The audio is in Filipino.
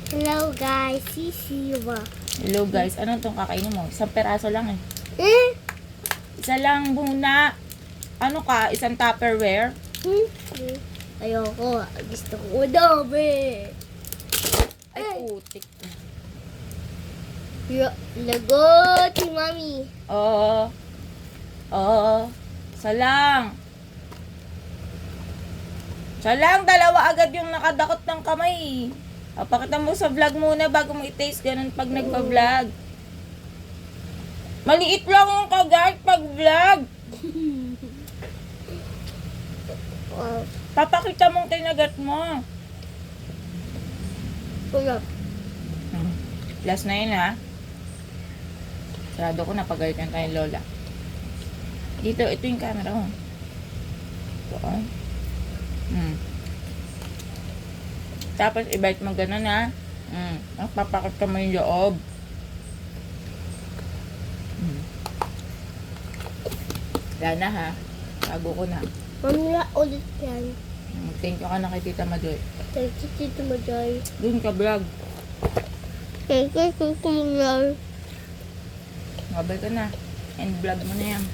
Hello guys, sisiwa. Hello guys, ano itong kakainin mo? Isang peraso lang eh. Eh? Isa lang muna. Ano ka? Isang Tupperware? Ayoko. Gusto ko adobe. Ay, putik. Lagot si Mami. Oo. Oo. Isa lang. Isa lang, dalawa agad yung nakadakot ng kamay. Pakita mo sa vlog muna bago mo i-taste. Ganun pag nagpa-vlog. Maliit lang yung kagat pag vlog. Wow. Papakita mong kinagat mo. Kulap. Last na yun ha. Sarado ko napagalitan tayo lola. Dito, ito yung camera ko. Ito oh. Tapos i-bite mo ganun ha. Papakita mo yung loob. Wala na ha. Tago ko na. Mamaya ulit yan. Thank you ka na kay Tita Madoy. Thank you, Tito Majoy. Doon ka vlog. Thank you, Tito Majoy. Mabay ka na. And vlog mo na yan.